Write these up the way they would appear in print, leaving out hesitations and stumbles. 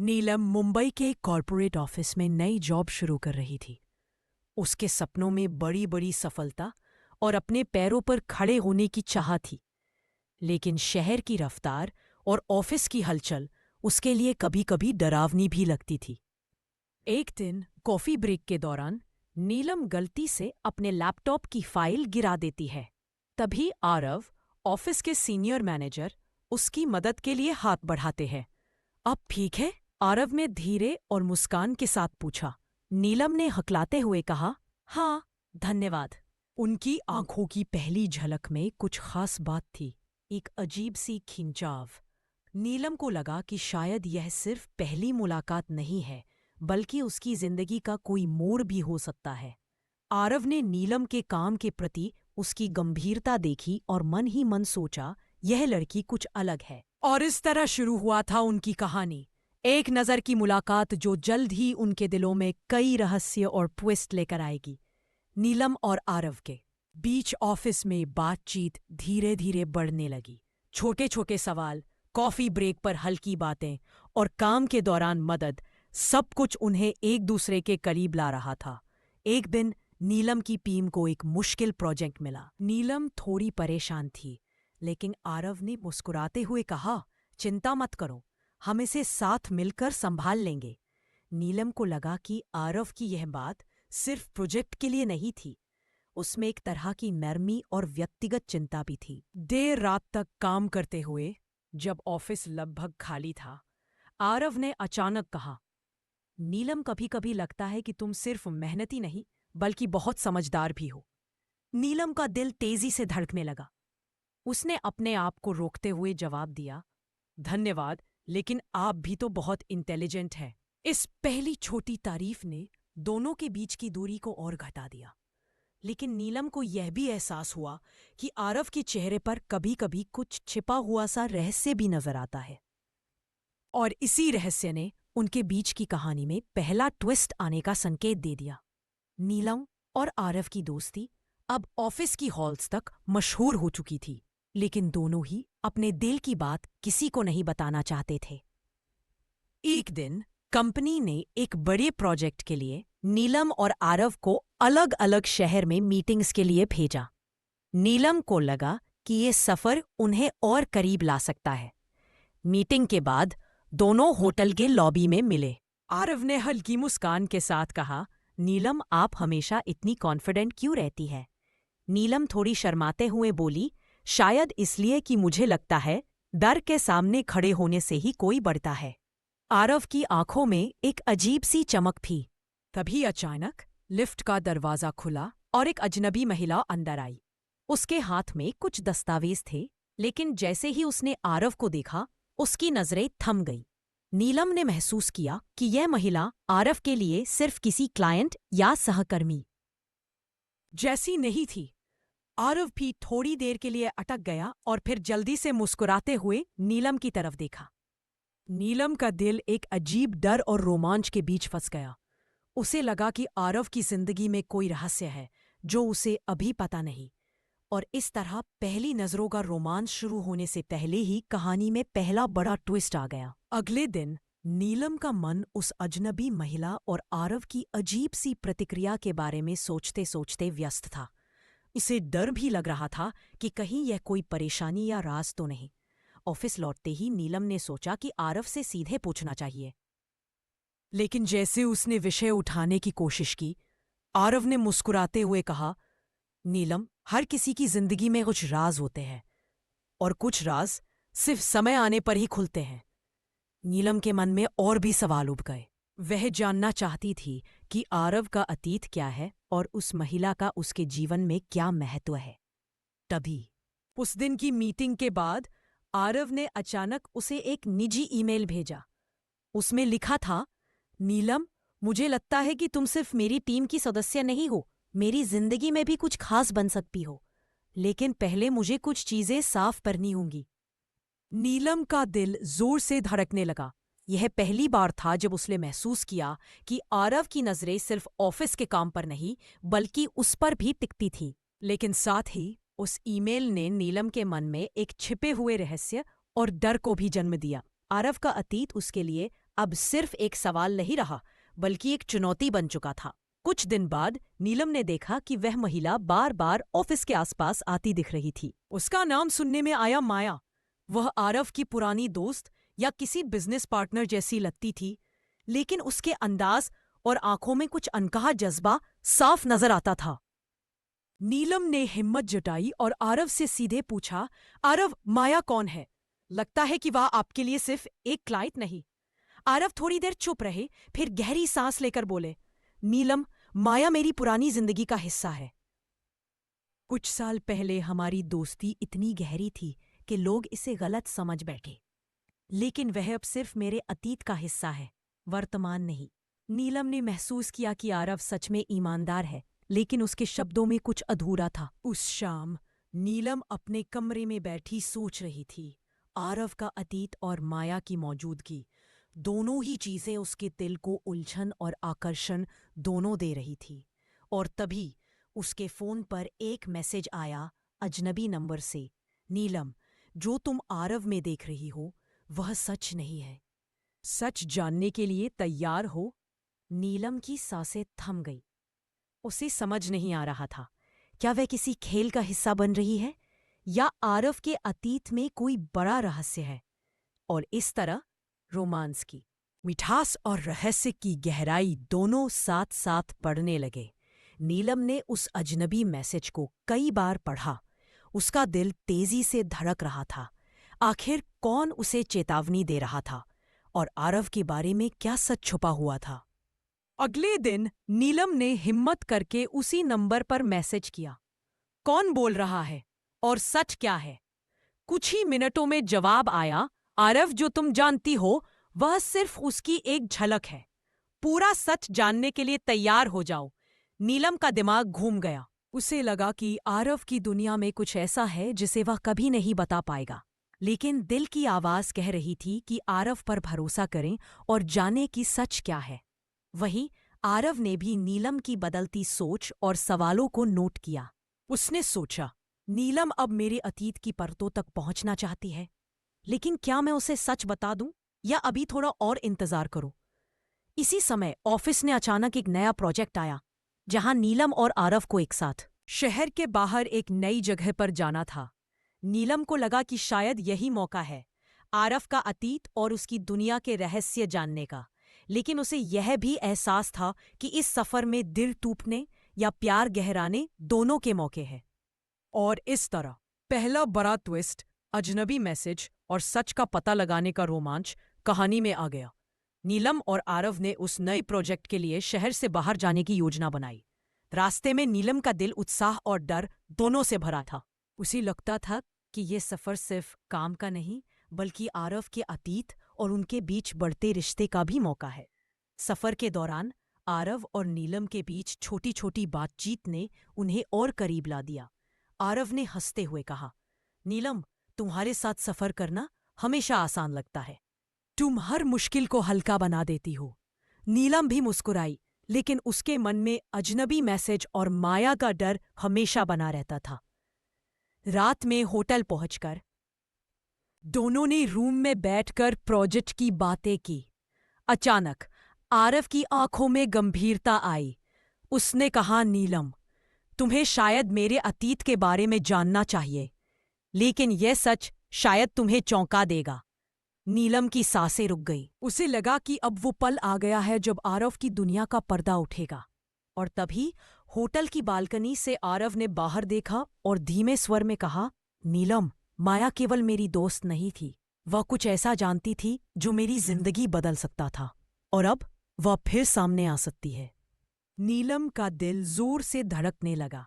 नीलम मुंबई के एक corporate office में नई जॉब शुरू कर रही थी। उसके सपनों में बड़ी बड़ी सफलता और अपने पैरों पर खड़े होने की चाह थी। लेकिन शहर की रफ्तार और ऑफिस की हलचल उसके लिए कभी कभी डरावनी भी लगती थी। एक दिन कॉफी ब्रेक के दौरान नीलम गलती से अपने लैपटॉप की फाइल गिरा देती है। तभी आरव, ऑफिस के सीनियर मैनेजर, उसकी मदद के लिए हाथ बढ़ाते हैं। अब ठीक है? आरव ने धीरे और मुस्कान के साथ पूछा। नीलम ने हकलाते हुए कहा, हाँ, धन्यवाद। उनकी आंखों की पहली झलक में कुछ खास बात थी, एक अजीब सी खिंचाव। नीलम को लगा कि शायद यह सिर्फ पहली मुलाकात नहीं है, बल्कि उसकी जिंदगी का कोई मोड़ भी हो सकता है। आरव ने नीलम के काम के प्रति उसकी गंभीरता देखी और मन ही मन सोचा, यह लड़की कुछ अलग है। और इस तरह शुरू हुआ था उनकी कहानी, एक नज़र की मुलाकात जो जल्द ही उनके दिलों में कई रहस्य और ट्विस्ट लेकर आएगी। नीलम और आरव के बीच ऑफिस में बातचीत धीरे धीरे बढ़ने लगी। छोटे छोटे सवाल, कॉफी ब्रेक पर हल्की बातें और काम के दौरान मदद, सब कुछ उन्हें एक दूसरे के करीब ला रहा था। एक दिन नीलम की टीम को एक मुश्किल प्रोजेक्ट मिला। नीलम थोड़ी परेशान थी, लेकिन आरव ने मुस्कुराते हुए कहा, चिंता मत करो, हम इसे साथ मिलकर संभाल लेंगे। नीलम को लगा कि आरव की यह बात सिर्फ प्रोजेक्ट के लिए नहीं थी, उसमें एक तरह की नरमी और व्यक्तिगत चिंता भी थी। देर रात तक काम करते हुए जब ऑफिस लगभग खाली था, आरव ने अचानक कहा, नीलम, कभी कभी लगता है कि तुम सिर्फ मेहनती नहीं बल्कि बहुत समझदार भी हो। नीलम का दिल तेजी से धड़कने लगा। उसने अपने आप को रोकते हुए जवाब दिया, धन्यवाद, लेकिन आप भी तो बहुत इंटेलिजेंट है। इस पहली छोटी तारीफ ने दोनों के बीच की दूरी को और घटा दिया। लेकिन नीलम को यह भी एहसास हुआ कि आरव के चेहरे पर कभी कभी कुछ छिपा हुआ सा रहस्य भी नजर आता है। और इसी रहस्य ने उनके बीच की कहानी में पहला ट्विस्ट आने का संकेत दे दिया। नीलम और आरव की दोस्ती अब ऑफिस की हॉल्स तक मशहूर हो चुकी थी, लेकिन दोनों ही अपने दिल की बात किसी को नहीं बताना चाहते थे। एक दिन कंपनी ने एक बड़े प्रोजेक्ट के लिए नीलम और आरव को अलग अलग शहर में मीटिंग्स के लिए भेजा। नीलम को लगा कि ये सफर उन्हें और करीब ला सकता है। मीटिंग के बाद दोनों होटल के लॉबी में मिले। आरव ने हल्की मुस्कान के साथ कहा, नीलम, आप हमेशा इतनी कॉन्फिडेंट क्यों रहती है? नीलम थोड़ी शर्माते हुए बोली, शायद इसलिए कि मुझे लगता है डर के सामने खड़े होने से ही कोई बढ़ता है। आरव की आंखों में एक अजीब सी चमक थी। तभी अचानक लिफ्ट का दरवाजा खुला और एक अजनबी महिला अंदर आई। उसके हाथ में कुछ दस्तावेज थे, लेकिन जैसे ही उसने आरव को देखा, उसकी नजरें थम गई। नीलम ने महसूस किया कि यह महिला आरव के लिए सिर्फ किसी क्लाइंट या सहकर्मी जैसी नहीं थी। आरव भी थोड़ी देर के लिए अटक गया और फिर जल्दी से मुस्कुराते हुए नीलम की तरफ देखा। नीलम का दिल एक अजीब डर और रोमांच के बीच फंस गया। उसे लगा कि आरव की जिंदगी में कोई रहस्य है जो उसे अभी पता नहीं। और इस तरह पहली नजरों का रोमांच शुरू होने से पहले ही कहानी में पहला बड़ा ट्विस्ट आ गया। अगले दिन नीलम का मन उस अजनबी महिला और आरव की अजीब सी प्रतिक्रिया के बारे में सोचते सोचते व्यस्त था। इसे डर भी लग रहा था कि कहीं यह कोई परेशानी या राज तो नहीं। ऑफिस लौटते ही नीलम ने सोचा कि आरव से सीधे पूछना चाहिए, लेकिन जैसे उसने विषय उठाने की कोशिश की, आरव ने मुस्कुराते हुए कहा, नीलम, हर किसी की जिंदगी में कुछ राज होते हैं और कुछ राज सिर्फ समय आने पर ही खुलते हैं। नीलम के मन में और भी सवाल उठ गए। वह जानना चाहती थी कि आरव का अतीत क्या है और उस महिला का उसके जीवन में क्या महत्व है। तभी उस दिन की मीटिंग के बाद आरव ने अचानक उसे एक निजी ईमेल भेजा। उसमें लिखा था, नीलम, मुझे लगता है कि तुम सिर्फ मेरी टीम की सदस्य नहीं हो, मेरी जिंदगी में भी कुछ खास बन सकती हो। लेकिन पहले मुझे कुछ चीजें साफ करनी होंगी। नीलम का दिल जोर से धड़कने लगा। यह पहली बार था जब उसने महसूस किया कि आरव की नजरें सिर्फ ऑफिस के काम पर नहीं बल्कि उस पर भी टिकती थी। लेकिन साथ ही उस ईमेल ने नीलम के मन में एक छिपे हुए रहस्य और डर को भी जन्म दिया। आरव का अतीत उसके लिए अब सिर्फ एक सवाल नहीं रहा, बल्कि एक चुनौती बन चुका था। कुछ दिन बाद नीलम ने देखा कि वह महिला बार बार ऑफिस के आसपास आती दिख रही थी। उसका नाम सुनने में आया माया। वह आरव की पुरानी दोस्त या किसी बिजनेस पार्टनर जैसी लगती थी, लेकिन उसके अंदाज और आंखों में कुछ अनकहा जज्बा साफ नजर आता था। नीलम ने हिम्मत जुटाई और आरव से सीधे पूछा, आरव, माया कौन है? लगता है कि वह आपके लिए सिर्फ एक क्लाइंट नहीं। आरव थोड़ी देर चुप रहे, फिर गहरी सांस लेकर बोले, नीलम, माया मेरी पुरानी जिंदगी का हिस्सा है। कुछ साल पहले हमारी दोस्ती इतनी गहरी थी कि लोग इसे गलत समझ बैठे, लेकिन वह अब सिर्फ मेरे अतीत का हिस्सा है, वर्तमान नहीं। नीलम ने महसूस किया कि आरव सच में ईमानदार है, लेकिन उसके शब्दों में कुछ अधूरा था। उस शाम नीलम अपने कमरे में बैठी सोच रही थी। आरव का अतीत और माया की मौजूदगी, दोनों ही चीजें उसके दिल को उलझन और आकर्षण दोनों दे रही थी। और तभी उसके फोन पर एक मैसेज आया अजनबी नंबर से, नीलम, जो तुम आरव में देख रही हो वह सच नहीं है। सच जानने के लिए तैयार हो? नीलम की सांसें थम गई। उसे समझ नहीं आ रहा था, क्या वह किसी खेल का हिस्सा बन रही है या आरव के अतीत में कोई बड़ा रहस्य है। और इस तरह रोमांस की मिठास और रहस्य की गहराई दोनों साथ साथ बढ़ने लगे। नीलम ने उस अजनबी मैसेज को कई बार पढ़ा। उसका दिल तेजी से धड़क रहा था। आखिर कौन उसे चेतावनी दे रहा था और आरव के बारे में क्या सच छुपा हुआ था? अगले दिन नीलम ने हिम्मत करके उसी नंबर पर मैसेज किया, कौन बोल रहा है और सच क्या है? कुछ ही मिनटों में जवाब आया, आरव जो तुम जानती हो वह सिर्फ उसकी एक झलक है। पूरा सच जानने के लिए तैयार हो जाओ। नीलम का दिमाग घूम गया। उसे लगा कि आरव की दुनिया में कुछ ऐसा है जिसे वह कभी नहीं बता पाएगा, लेकिन दिल की आवाज कह रही थी कि आरव पर भरोसा करें और जाने कि सच क्या है। वहीं आरव ने भी नीलम की बदलती सोच और सवालों को नोट किया। उसने सोचा, नीलम अब मेरे अतीत की परतों तक पहुंचना चाहती है, लेकिन क्या मैं उसे सच बता दूं या अभी थोड़ा और इंतजार करूं? इसी समय ऑफिस ने अचानक एक नया प्रोजेक्ट आया, जहां नीलम और आरव को एक साथ शहर के बाहर एक नई जगह पर जाना था। नीलम को लगा कि शायद यही मौका है आरव का अतीत और उसकी दुनिया के रहस्य जानने का, लेकिन उसे यह भी एहसास था कि इस सफर में दिल टूटने या प्यार गहराने दोनों के मौके हैं। और इस तरह पहला बड़ा ट्विस्ट, अजनबी मैसेज और सच का पता लगाने का रोमांच कहानी में आ गया। नीलम और आरव ने उस नए प्रोजेक्ट के लिए शहर से बाहर जाने की योजना बनाई। रास्ते में नीलम का दिल उत्साह और डर दोनों से भरा था। उसे लगता था कि ये सफर सिर्फ काम का नहीं, बल्कि आरव के अतीत और उनके बीच बढ़ते रिश्ते का भी मौका है। सफर के दौरान आरव और नीलम के बीच छोटी छोटी बातचीत ने उन्हें और करीब ला दिया। आरव ने हंसते हुए कहा, नीलम, तुम्हारे साथ सफर करना हमेशा आसान लगता है। तुम हर मुश्किल को हल्का बना देती हो। नीलम भी मुस्कुराई, लेकिन उसके मन में अजनबी मैसेज और माया का डर हमेशा बना रहता था। रात में होटल पहुंचकर दोनों ने रूम में बैठकर प्रोजेक्ट की बातें की। अचानक आरव की आंखों में गंभीरता आई। उसने कहा, नीलम, तुम्हें शायद मेरे अतीत के बारे में जानना चाहिए, लेकिन यह सच शायद तुम्हें चौंका देगा। नीलम की सांसें रुक गई। उसे लगा कि अब वो पल आ गया है जब आरव की दुनिया का पर्दा उठेगा। और तभी होटल की बालकनी से आरव ने बाहर देखा और धीमे स्वर में कहा, नीलम, माया केवल मेरी दोस्त नहीं थी, वह कुछ ऐसा जानती थी जो मेरी जिंदगी बदल सकता था, और अब वह फिर सामने आ सकती है। नीलम का दिल जोर से धड़कने लगा।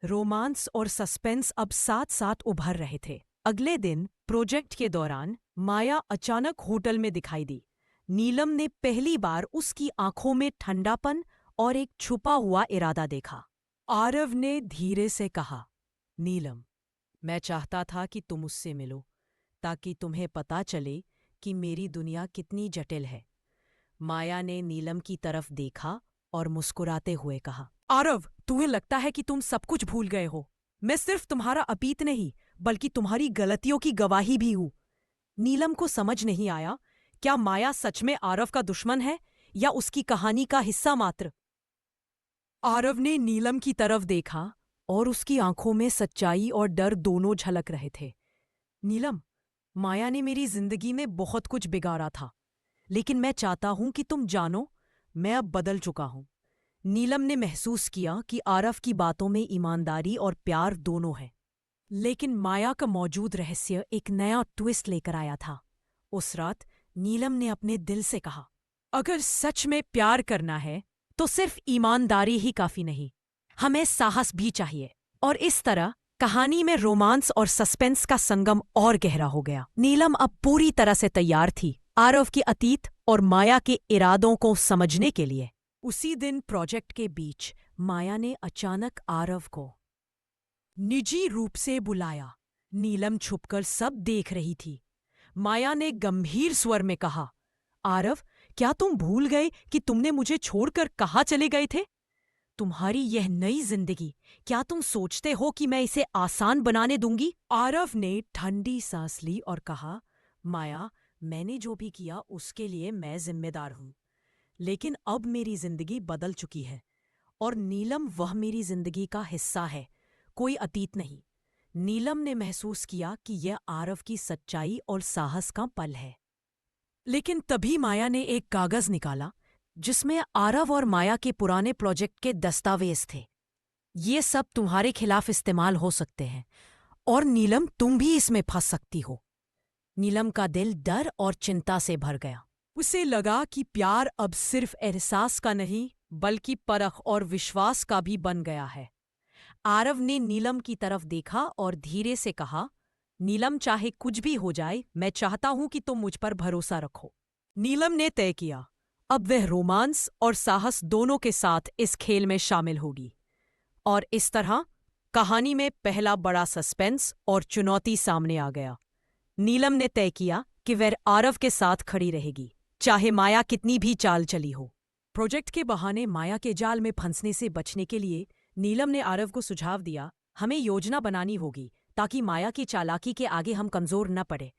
रोमांस और सस्पेंस अब साथ साथ उभर रहे थे। अगले दिन प्रोजेक्ट के दौरान माया अचानक होटल में दिखाई दी। नीलम ने पहली बार उसकी आंखों में ठंडापन और एक छुपा हुआ इरादा देखा। आरव ने धीरे से कहा, नीलम, मैं चाहता था कि तुम उससे मिलो, ताकि तुम्हें पता चले कि मेरी दुनिया कितनी जटिल है। माया ने नीलम की तरफ देखा और मुस्कुराते हुए कहा, आरव, तुम्हें लगता है कि तुम सब कुछ भूल गए हो। मैं सिर्फ तुम्हारा अतीत नहीं, बल्कि तुम्हारी गलतियों की गवाही भी हूं। नीलम को समझ नहीं आया क्या माया सच में आरव का दुश्मन है या उसकी कहानी का हिस्सा मात्र? आरव ने नीलम की तरफ देखा और उसकी आंखों में सच्चाई और डर दोनों झलक रहे थे। नीलम, माया ने मेरी जिंदगी में बहुत कुछ बिगाड़ा था, लेकिन मैं चाहता हूं कि तुम जानो, मैं अब बदल चुका हूं। नीलम ने महसूस किया कि आरव की बातों में ईमानदारी और प्यार दोनों है, लेकिन माया का मौजूद रहस्य एक नया ट्विस्ट लेकर आया था। उस रात नीलम ने अपने दिल से कहा, अगर सच में प्यार करना है तो सिर्फ ईमानदारी ही काफी नहीं, हमें साहस भी चाहिए। और इस तरह कहानी में रोमांस और सस्पेंस का संगम और गहरा हो गया। नीलम अब पूरी तरह से तैयार थी आरव के अतीत और माया के इरादों को समझने के लिए। उसी दिन प्रोजेक्ट के बीच माया ने अचानक आरव को निजी रूप से बुलाया। नीलम छुपकर सब देख रही थी। माया ने गंभीर स्वर में कहा, आरव, क्या तुम भूल गए कि तुमने मुझे छोड़कर कहाँ चले गए थे? तुम्हारी यह नई जिंदगी, क्या तुम सोचते हो कि मैं इसे आसान बनाने दूंगी? आरव ने ठंडी सांस ली और कहा, माया, मैंने जो भी किया उसके लिए मैं जिम्मेदार हूं, लेकिन अब मेरी जिंदगी बदल चुकी है और नीलम वह मेरी जिंदगी का हिस्सा है, कोई अतीत नहीं। नीलम ने महसूस किया कि यह आरव की सच्चाई और साहस का पल है। लेकिन तभी माया ने एक कागज निकाला जिसमें आरव और माया के पुराने प्रोजेक्ट के दस्तावेज थे। ये सब तुम्हारे खिलाफ इस्तेमाल हो सकते हैं और नीलम, तुम भी इसमें फंस सकती हो। नीलम का दिल डर और चिंता से भर गया। उसे लगा कि प्यार अब सिर्फ एहसास का नहीं बल्कि परख और विश्वास का भी बन गया है। आरव ने नीलम की तरफ देखा और धीरे से कहा, नीलम, चाहे कुछ भी हो जाए, मैं चाहता हूं कि तुम मुझ पर भरोसा रखो। नीलम ने तय किया, अब वह रोमांस और साहस दोनों के साथ इस खेल में शामिल होगी। और इस तरह कहानी में पहला बड़ा सस्पेंस और चुनौती सामने आ गया। नीलम ने तय किया कि वह आरव के साथ खड़ी रहेगी, चाहे माया कितनी भी चाल चली हो। प्रोजेक्ट के बहाने माया के जाल में फंसने से बचने के लिए नीलम ने आरव को सुझाव दिया, हमें योजना बनानी होगी ताकि माया की चालाकी के आगे हम कमजोर न पड़े।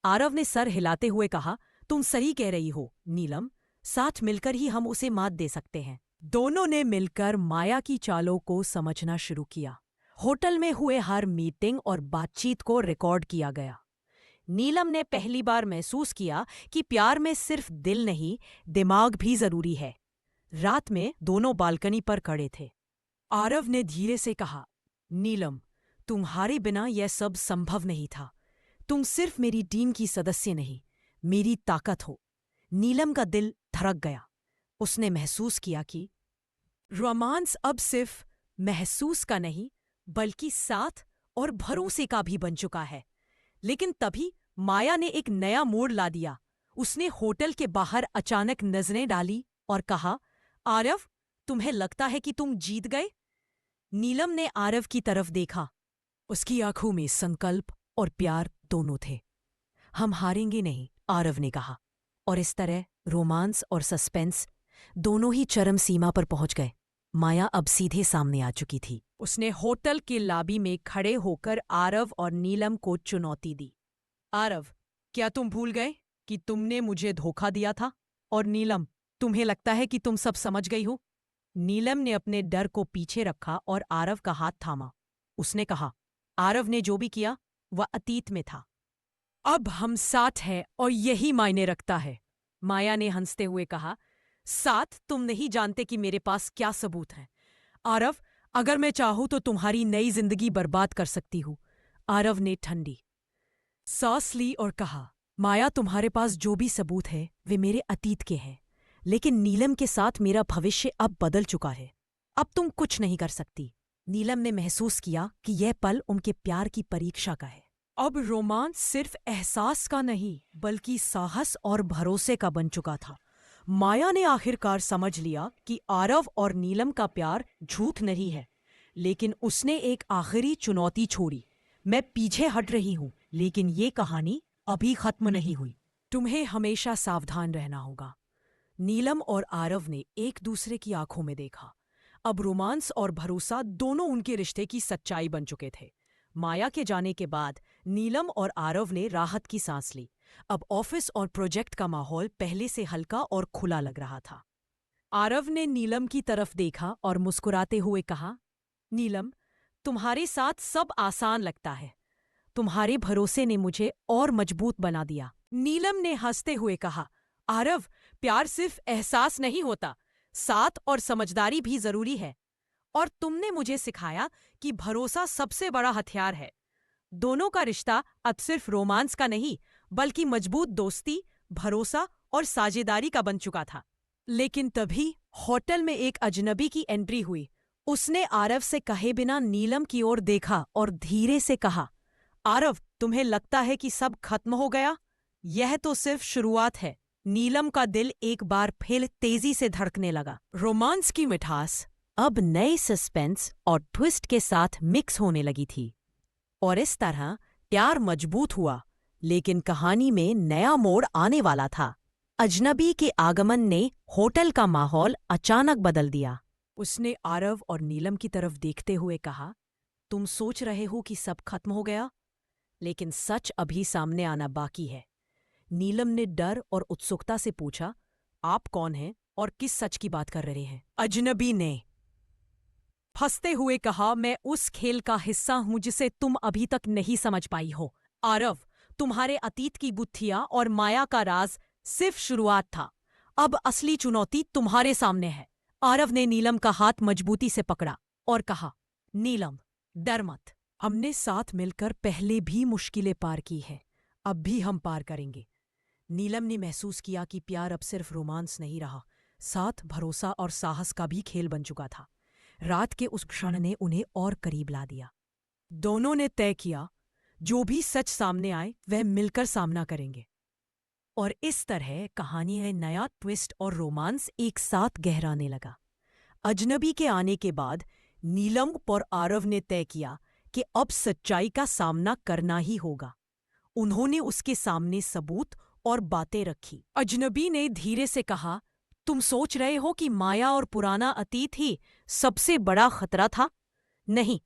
आरव ने सर हिलाते हुए कहा, तुम सही कह रही हो नीलम, साथ मिलकर ही हम उसे मात दे सकते हैं। दोनों ने मिलकर माया की चालों को समझना शुरू किया। होटल में हुए हर मीटिंग और बातचीत को रिकॉर्ड किया गया। नीलम ने पहली बार महसूस किया कि प्यार में सिर्फ दिल नहीं, दिमाग भी जरूरी है। रात में दोनों बालकनी पर खड़े थे। आरव ने धीरे से कहा, नीलम, तुम्हारे बिना यह सब संभव नहीं था। तुम सिर्फ मेरी टीम की सदस्य नहीं, मेरी ताकत हो। नीलम का दिल धड़क गया। उसने महसूस किया कि रोमांस अब सिर्फ महसूस का नहीं बल्कि साथ और भरोसे का भी बन चुका है। लेकिन तभी माया ने एक नया मोड़ ला दिया। उसने होटल के बाहर अचानक नजरें डाली और कहा, आरव, तुम्हें लगता है कि तुम जीत गए? नीलम ने आरव की तरफ देखा। उसकी आंखों में संकल्प और प्यार दोनों थे। हम हारेंगे नहीं, आरव ने कहा। और इस तरह रोमांस और सस्पेंस दोनों ही चरम सीमा पर पहुंच गए। माया अब सीधे सामने आ चुकी थी। उसने होटल के लॉबी में खड़े होकर आरव और नीलम को चुनौती दी। आरव, क्या तुम भूल गए कि तुमने मुझे धोखा दिया था? और नीलम, तुम्हें लगता है कि तुम सब समझ गई हो? नीलम ने अपने डर को पीछे रखा और आरव का हाथ थामा। उसने कहा, आरव ने जो भी किया वह अतीत में था। अब हम साथ हैं और यही मायने रखता है। माया ने हंसते हुए कहा, साथ? तुम नहीं जानते कि मेरे पास क्या सबूत है। आरव, अगर मैं चाहूं तो तुम्हारी नई जिंदगी बर्बाद कर सकती हूं। आरव ने ठंडी सांस ली और कहा, माया, तुम्हारे पास जो भी सबूत है वे मेरे अतीत के हैं, लेकिन नीलम के साथ मेरा भविष्य अब बदल चुका है। अब तुम कुछ नहीं कर सकती। नीलम ने महसूस किया कि यह पल उनके प्यार की परीक्षा का है। अब रोमांस सिर्फ एहसास का नहीं बल्कि साहस और भरोसे का बन चुका था। माया ने आखिरकार समझ लिया कि आरव और नीलम का प्यार झूठ नहीं है, लेकिन उसने एक आखिरी चुनौती छोड़ी। मैं पीछे हट रही हूं, लेकिन ये कहानी अभी खत्म नहीं हुई। तुम्हें हमेशा सावधान रहना होगा। नीलम और आरव ने एक दूसरे की आंखों में देखा। अब रोमांस और भरोसा दोनों उनके रिश्ते की सच्चाई बन चुके थे। माया के जाने के बाद नीलम और आरव ने राहत की सांस ली। अब ऑफिस और प्रोजेक्ट का माहौल पहले से हल्का और खुला लग रहा था। आरव ने नीलम की तरफ देखा और मुस्कुराते हुए कहा, नीलम, तुम्हारे साथ सब आसान लगता है। तुम्हारे भरोसे ने मुझे और मजबूत बना दिया। नीलम ने हंसते हुए कहा, आरव, प्यार सिर्फ एहसास नहीं होता, साथ और समझदारी भी जरूरी है। और तुमने मुझे सिखाया कि भरोसा सबसे बड़ा हथियार है। दोनों का रिश्ता अब सिर्फ रोमांस का नहीं, बल्कि मजबूत दोस्ती, भरोसा और साझेदारी का बन चुका था। लेकिन तभी होटल में एक अजनबी की एंट्री हुई। उसने आरव से कहे बिना नीलम की ओर देखा और धीरे से कहा, आरव, तुम्हें लगता है कि सब खत्म हो गया? यह तो सिर्फ शुरुआत है। नीलम का दिल एक बार फिर तेजी से धड़कने लगा। रोमांस की मिठास अब नए सस्पेंस और ट्विस्ट के साथ मिक्स होने लगी थी। और इस तरह प्यार मजबूत हुआ, लेकिन कहानी में नया मोड़ आने वाला था। अजनबी के आगमन ने होटल का माहौल अचानक बदल दिया। उसने आरव और नीलम की तरफ देखते हुए कहा, तुम सोच रहे हो कि सब खत्म हो गया, लेकिन सच अभी सामने आना बाकी है। नीलम ने डर और उत्सुकता से पूछा, आप कौन हैं और किस सच की बात कर रहे हैं? अजनबी ने हंसते हुए कहा, मैं उस खेल का हिस्सा हूं जिसे तुम अभी तक नहीं समझ पाई हो। आरव, तुम्हारे अतीत की गुत्थियां और माया का राज सिर्फ शुरुआत था। अब असली चुनौती तुम्हारे सामने है। आरव ने नीलम का हाथ मजबूती से पकड़ा और कहा, नीलम, डर मत। हमने साथ मिलकर पहले भी मुश्किलें पार की हैं, अब भी हम पार करेंगे। नीलम ने महसूस किया कि प्यार अब सिर्फ रोमांस नहीं रहा, साथ, भरोसा और साहस का भी खेल बन चुका था। रात के उस क्षण ने उन्हें और करीब ला दिया। दोनों ने तय किया, जो भी सच सामने आए वह मिलकर सामना करेंगे। और इस तरह कहानी में नया ट्विस्ट और रोमांस एक साथ गहराने लगा। अजनबी के आने के बाद नीलम और आरव ने तय किया कि अब सच्चाई का सामना करना ही होगा। उन्होंने उसके सामने सबूत और बातें रखी। अजनबी ने धीरे से कहा, तुम सोच रहे हो कि माया और पुराना अतीत ही सबसे बड़ा खतरा था? नहीं,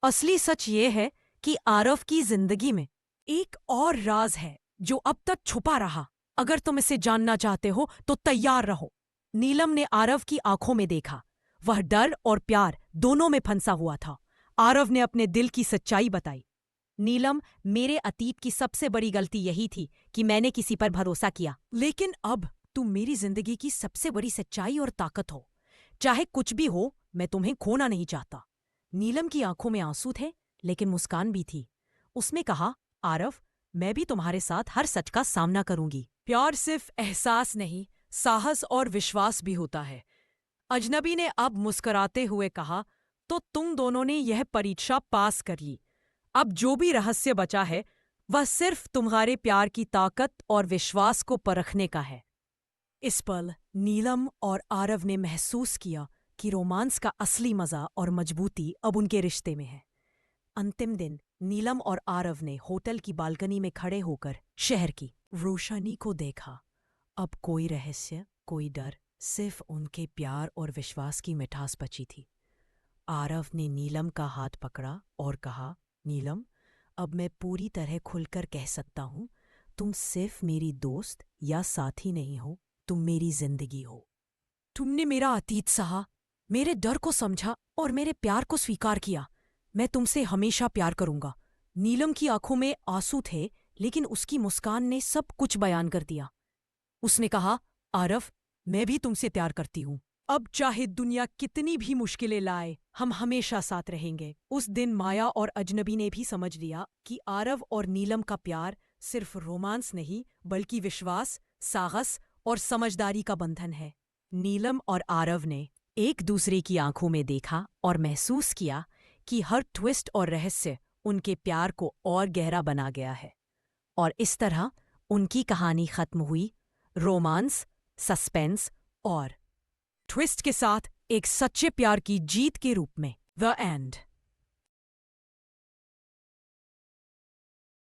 असली सच ये है कि आरव की जिंदगी में एक और राज है जो अब तक छुपा रहा। अगर तुम इसे जानना चाहते हो तो तैयार रहो। नीलम ने आरव की आंखों में देखा। वह डर और प्यार दोनों में फंसा हुआ था। आरव ने अपने दिल की सच्चाई बताई। नीलम, मेरे अतीत की सबसे बड़ी गलती यही थी कि मैंने किसी पर भरोसा किया। लेकिन अब तुम मेरी जिंदगी की सबसे बड़ी सच्चाई और ताकत हो। चाहे कुछ भी हो, मैं तुम्हें खोना नहीं चाहता। नीलम की आंखों में आंसू थे, लेकिन मुस्कान भी थी। उसने कहा, आरव, मैं भी तुम्हारे साथ हर सच का सामना करूंगी। प्यार सिर्फ एहसास नहीं, साहस और विश्वास भी होता है। अजनबी ने अब मुस्कुराते हुए कहा, तो तुम दोनों ने यह परीक्षा पास कर ली। अब जो भी रहस्य बचा है वह सिर्फ तुम्हारे प्यार की ताकत और विश्वास को परखने का है। इस पल नीलम और आरव ने महसूस किया कि रोमांस का असली मजा और मजबूती अब उनके रिश्ते में है। अंतिम दिन नीलम और आरव ने होटल की बालकनी में खड़े होकर शहर की रोशनी को देखा। अब कोई रहस्य, कोई डर, सिर्फ उनके प्यार और विश्वास की मिठास बची थी। आरव ने नीलम का हाथ पकड़ा और कहा, नीलम, अब मैं पूरी तरह खुलकर कह सकता हूं, तुम सिर्फ मेरी दोस्त या साथी नहीं हो, तुम मेरी जिंदगी हो। तुमने मेरा अतीत सहा, मेरे डर को समझा और मेरे प्यार को स्वीकार किया। मैं तुमसे हमेशा प्यार करूंगा। नीलम की आंखों में आंसू थे, लेकिन उसकी मुस्कान ने सब कुछ बयान कर दिया। उसने कहा, आरव, मैं भी तुमसे प्यार करती हूँ। अब चाहे दुनिया कितनी भी मुश्किलें लाए, हम हमेशा साथ रहेंगे। उस दिन माया और अजनबी ने भी समझ लिया कि आरव और नीलम का प्यार सिर्फ रोमांस नहीं, बल्कि विश्वास, साहस और समझदारी का बंधन है। नीलम और आरव ने एक दूसरे की आंखों में देखा और महसूस किया कि हर ट्विस्ट और रहस्य उनके प्यार को और गहरा बना गया है। और इस तरह उनकी कहानी खत्म हुई, रोमांस, सस्पेंस और ट्विस्ट के साथ एक सच्चे प्यार की जीत के रूप में। The end.